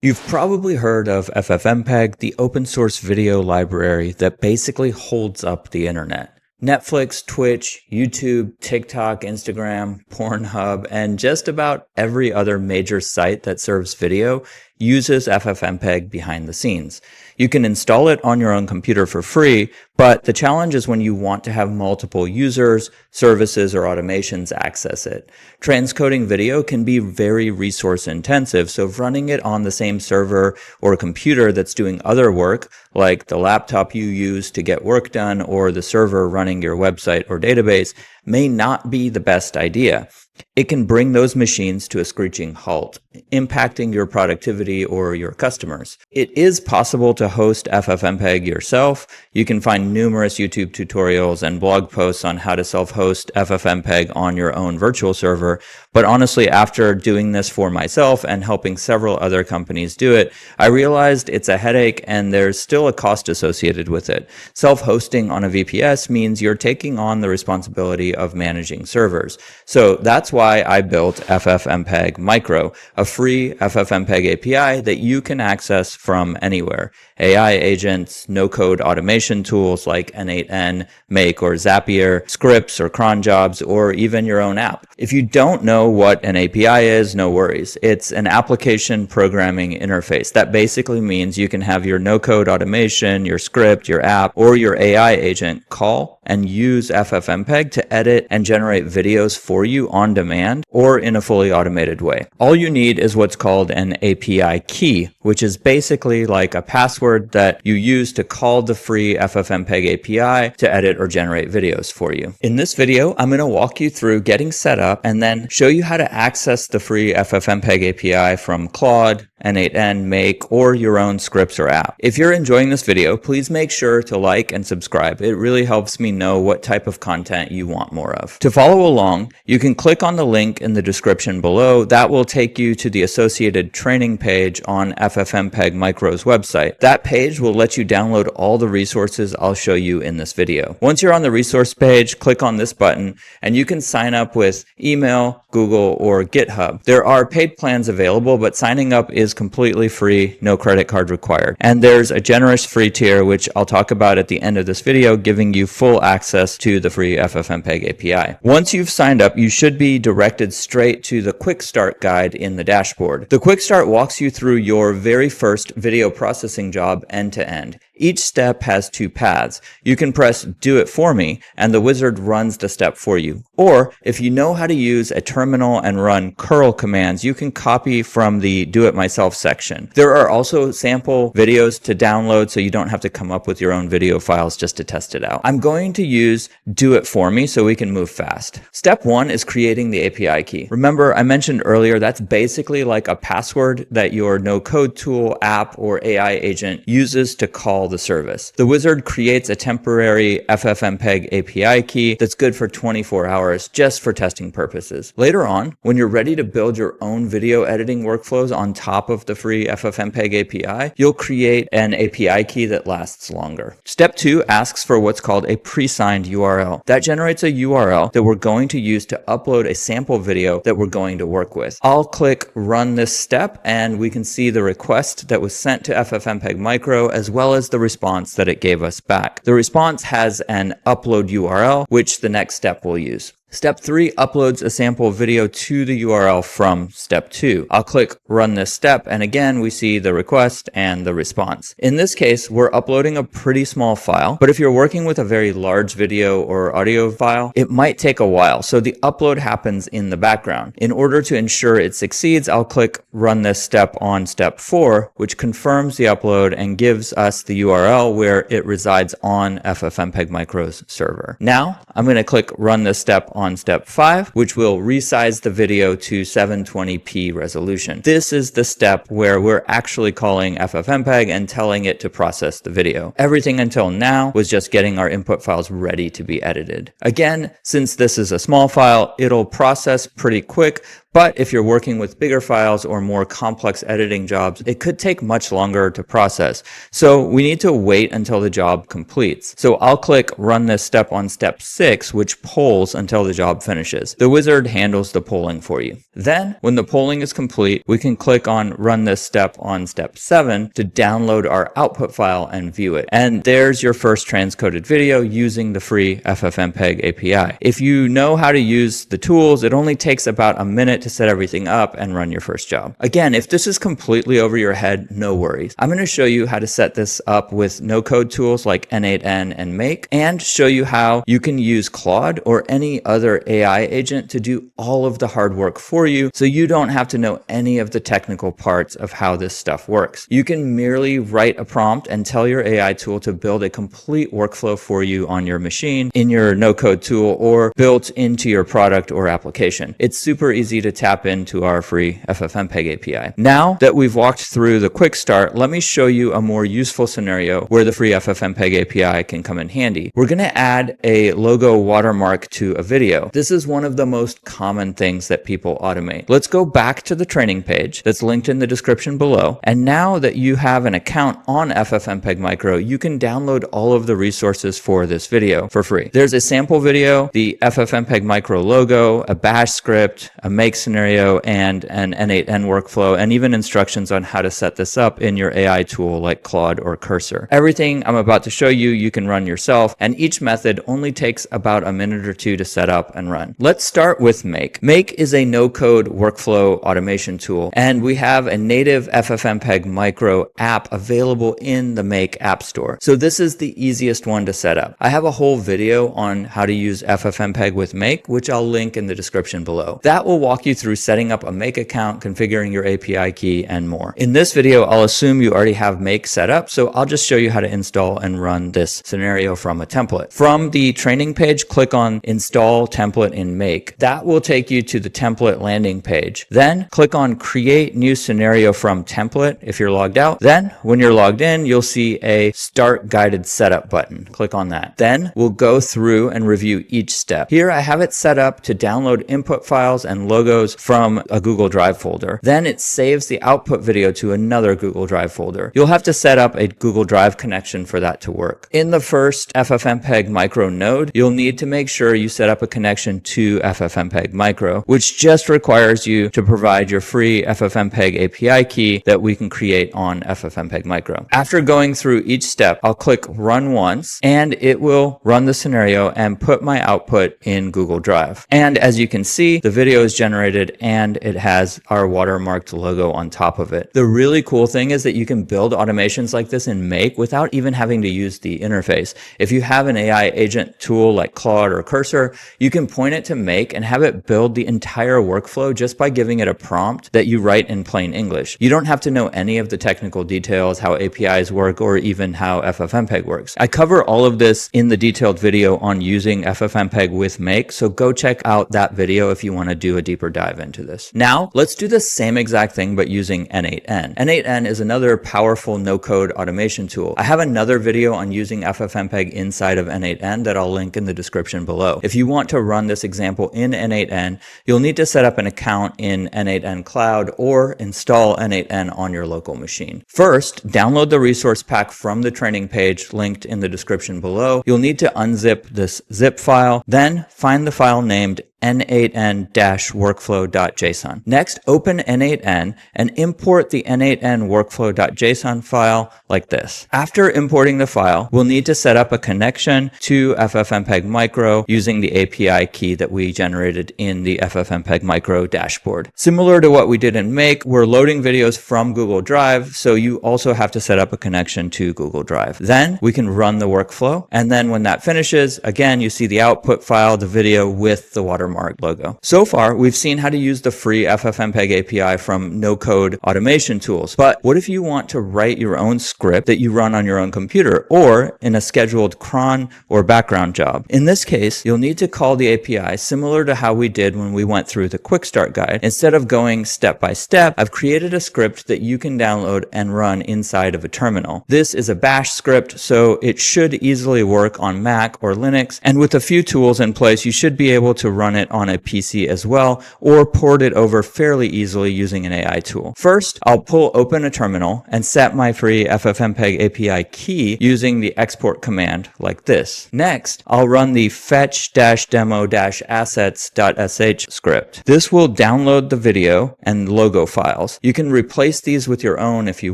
You've probably heard of FFmpeg, the open source video library that basically holds up the internet. Netflix, Twitch, YouTube, TikTok, Instagram, Pornhub, and just about every other major site that serves video uses FFmpeg behind the scenes. You can install it on your own computer for free, but the challenge is when you want to have multiple users, services, or automations access it. Transcoding video can be very resource intensive, so running it on the same server or computer that's doing other work, like the laptop you use to get work done or the server running your website or database, may not be the best idea. It can bring those machines to a screeching halt, impacting your productivity or your customers. It is possible to host FFmpeg yourself. You can find numerous YouTube tutorials and blog posts on how to self-host FFmpeg on your own virtual server. But honestly, after doing this for myself and helping several other companies do it, I realized it's a headache and there's still a cost associated with it. Self-hosting on a VPS means you're taking on the responsibility of managing servers. So that's why I built FFmpeg Micro, a free FFmpeg API that you can access from anywhere. AI agents, no-code automation tools like N8N, Make, or Zapier, scripts or cron jobs, or even your own app. If you don't know what an API is, no worries. It's an application programming interface. That basically means you can have your no-code automation, your script, your app, or your AI agent call and use FFmpeg to edit and generate videos for you on demand or in a fully automated way. All you need is what's called an API key, which is basically like a password that you use to call the free FFmpeg API to edit or generate videos for you. In this video, I'm going to walk you through getting set up and then show you how to access the free FFmpeg API from Claude, N8N, Make, or your own scripts or app. If you're enjoying this video, please make sure to like and subscribe. It really helps me know what type of content you want more of. To follow along, you can click on the link in the description below. That will take you to the associated training page on FFmpeg Micro's website. That page will let you download all the resources I'll show you in this video. Once you're on the resource page, click on this button and you can sign up with email, Google, or GitHub. There are paid plans available, but signing up is completely free, no credit card required. And there's a generous free tier, which I'll talk about at the end of this video, giving you full access to the free FFmpeg API. Once you've signed up, you should be directed straight to the Quickstart guide in the dashboard. The Quickstart walks you through your very first video processing job end to end. Each step has two paths. You can press do it for me and the wizard runs the step for you. Or if you know how to use a terminal and run curl commands, you can copy from the do it myself section. There are also sample videos to download so you don't have to come up with your own video files just to test it out. I'm going to use do it for me so we can move fast. Step one is creating the API key. Remember, I mentioned earlier that's basically like a password that your no-code tool, app, or AI agent uses to call the service. The wizard creates a temporary FFmpeg API key that's good for 24 hours just for testing purposes. Later on, when you're ready to build your own video editing workflows on top of the free FFmpeg API, you'll create an API key that lasts longer. Step two asks for what's called a pre-signed URL. That generates a URL that we're going to use to upload a sample video that we're going to work with. I'll click run this step and we can see the request that was sent to FFmpeg Micro as well as the response that it gave us back. The response has an upload URL, which the next step will use. Step 3 uploads a sample video to the URL from step 2. I'll click run this step and again we see the request and the response. In this case, we're uploading a pretty small file, but if you're working with a very large video or audio file, it might take a while, so the upload happens in the background. In order to ensure it succeeds, I'll click run this step on step 4, which confirms the upload and gives us the URL where it resides on FFmpeg Micro's server. Now, I'm going to click run this step on step 5, which will resize the video to 720p resolution. This is the step where we're actually calling FFmpeg and telling it to process the video. Everything until now was just getting our input files ready to be edited. Again, since this is a small file, it'll process pretty quick, But if you're working with bigger files or more complex editing jobs, it could take much longer to process. So we need to wait until the job completes. So I'll click run this step on step 6, which polls until the job finishes. The wizard handles the polling for you. Then when the polling is complete, we can click on run this step on step 7 to download our output file and view it. And there's your first transcoded video using the free FFmpeg API. If you know how to use the tools, it only takes about a minute to set everything up and run your first job. Again, if this is completely over your head, no worries. I'm going to show you how to set this up with no-code tools like N8N and Make, and show you how you can use Claude or any other AI agent to do all of the hard work for you, so you don't have to know any of the technical parts of how this stuff works. You can merely write a prompt and tell your AI tool to build a complete workflow for you on your machine in your no-code tool or built into your product or application. It's super easy to tap into our free FFmpeg API. Now that we've walked through the Quickstart, let me show you a more useful scenario where the free FFmpeg API can come in handy. We're going to add a logo watermark to a video. This is one of the most common things that people automate. Let's go back to the training page that's linked in the description below. And now that you have an account on FFmpeg Micro, you can download all of the resources for this video for free. There's a sample video, the FFmpeg Micro logo, a bash script, a make scenario, and an N8N workflow, and even instructions on how to set this up in your AI tool like Claude or Cursor. Everything I'm about to show you, you can run yourself, and each method only takes about a minute or two to set up and run. Let's start with Make. Make is a no-code workflow automation tool, and we have a native FFmpeg Micro app available in the Make App Store. So this is the easiest one to set up. I have a whole video on how to use FFmpeg with Make, which I'll link in the description below. That will walk you through setting up a Make account, configuring your API key, and more. In this video, I'll assume you already have Make set up, so I'll just show you how to install and run this scenario from a template. From the training page, click on Install Template in Make. That will take you to the template landing page. Then click on Create New Scenario from Template if you're logged out. Then when you're logged in, you'll see a Start Guided Setup button. Click on that. Then we'll go through and review each step. Here I have it set up to download input files and logos from a Google Drive folder. Then it saves the output video to another Google Drive folder. You'll have to set up a Google Drive connection for that to work. In the first FFmpeg Micro node, you'll need to make sure you set up a connection to FFmpeg Micro, which just requires you to provide your free FFmpeg API key that we can create on FFmpeg Micro. After going through each step, I'll click Run Once, and it will run the scenario and put my output in Google Drive. And as you can see, the video is generated and it has our watermarked logo on top of it. The really cool thing is that you can build automations like this in Make without even having to use the interface. If you have an AI agent tool like Claude or Cursor, you can point it to Make and have it build the entire workflow just by giving it a prompt that you write in plain English. You don't have to know any of the technical details, how APIs work, or even how FFmpeg works. I cover all of this in the detailed video on using FFmpeg with Make, so go check out that video if you want to do a deeper dive into this. Now, let's do the same exact thing but using N8N. N8N is another powerful no-code automation tool. I have another video on using FFmpeg inside of N8N that I'll link in the description below. If you want to run this example in N8N, you'll need to set up an account in N8N Cloud or install N8N on your local machine. First, download the resource pack from the training page linked in the description below. You'll need to unzip this zip file, then find the file named n8n-workflow.json. Next, open N8N and import the N8N workflow.json file like this. After importing the file, we'll need to set up a connection to FFmpeg Micro using the API key that we generated in the FFmpeg Micro dashboard. Similar to what we did in Make, we're loading videos from Google Drive, so you also have to set up a connection to Google Drive. Then we can run the workflow, and then when that finishes, again, you see the output file, the video with the watermark logo. So far, we've seen how to use the free FFmpeg API from no-code automation tools. But what if you want to write your own script that you run on your own computer or in a scheduled cron or background job? In this case, you'll need to call the API similar to how we did when we went through the Quickstart guide. Instead of going step by step, I've created a script that you can download and run inside of a terminal. This is a bash script, so it should easily work on Mac or Linux. And with a few tools in place, you should be able to run it it on a PC as well, or port it over fairly easily using an AI tool. First, I'll pull open a terminal and set my free FFmpeg API key using the export command like this. Next, I'll run the fetch-demo-assets.sh script. This will download the video and logo files. You can replace these with your own if you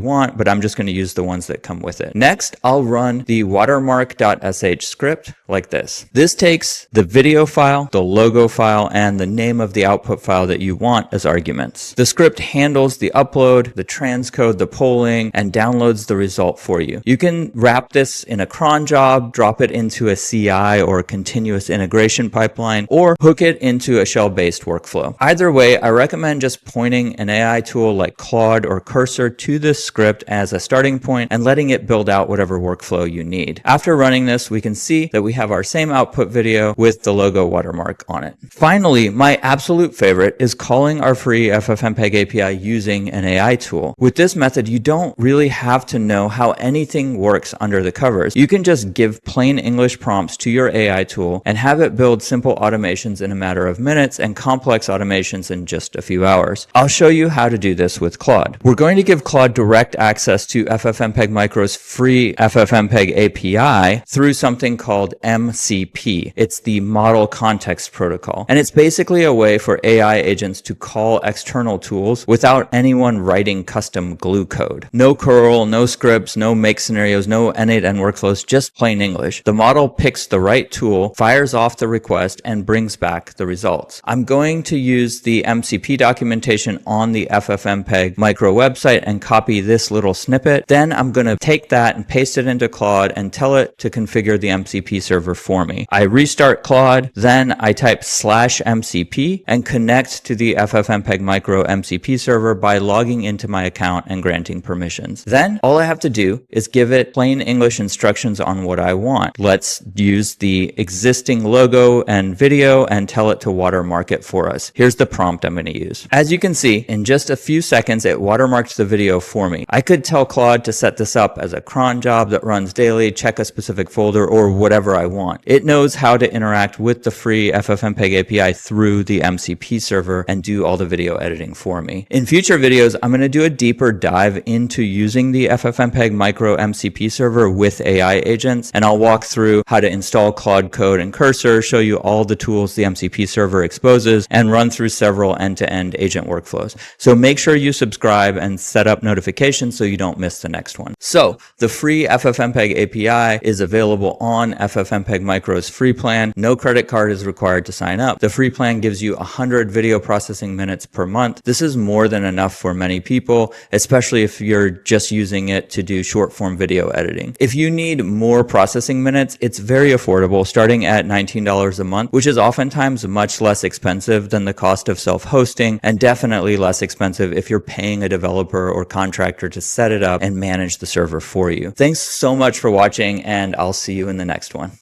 want, but I'm just going to use the ones that come with it. Next, I'll run the watermark.sh script like this. This takes the video file, the logo file, and the name of the output file that you want as arguments. The script handles the upload, the transcode, the polling, and downloads the result for you. You can wrap this in a cron job, drop it into a CI or a continuous integration pipeline, or hook it into a shell-based workflow. Either way, I recommend just pointing an AI tool like Claude or Cursor to this script as a starting point and letting it build out whatever workflow you need. After running this, we can see that we have our same output video with the logo watermark on it. Finally, my absolute favorite is calling our free FFmpeg API using an AI tool. With this method, you don't really have to know how anything works under the covers. You can just give plain English prompts to your AI tool and have it build simple automations in a matter of minutes and complex automations in just a few hours. I'll show you how to do this with Claude. We're going to give Claude direct access to FFmpeg Micro's free FFmpeg API through something called MCP. It's the Model Context Protocol, and it's basically a way for AI agents to call external tools without anyone writing custom glue code. No curl, no scripts, no make scenarios, no N8N workflows, just plain English. The model picks the right tool, fires off the request, and brings back the results. I'm going to use the MCP documentation on the FFmpeg Micro website and copy this little snippet. Then I'm going to take that and paste it into Claude and tell it to configure the MCP server for me. I restart Claude, then I type /MCP and connect to the FFmpeg Micro MCP server by logging into my account and granting permissions. Then all I have to do is give it plain English instructions on what I want. Let's use the existing logo and video and tell it to watermark it for us. Here's the prompt I'm going to use. As you can see, in just a few seconds, it watermarked the video for me. I could tell Claude to set this up as a cron job that runs daily, check a specific folder, or whatever I want. It knows how to interact with the free FFmpeg API through the MCP server and do all the video editing for me. In future videos, I'm going to do a deeper dive into using the FFmpeg Micro MCP server with AI agents, and I'll walk through how to install Claude Code and Cursor, show you all the tools the MCP server exposes, and run through several end-to-end agent workflows. So make sure you subscribe and set up notifications so you don't miss the next one. So the free FFmpeg API is available on FFmpeg Micro's free plan. No credit card is required to sign up. The free plan gives you 100 video processing minutes per month. This is more than enough for many people, especially if you're just using it to do short form video editing. If you need more processing minutes, it's very affordable, starting at $19 a month, which is oftentimes much less expensive than the cost of self-hosting, and definitely less expensive if you're paying a developer or contractor to set it up and manage the server for you. Thanks so much for watching, and I'll see you in the next one.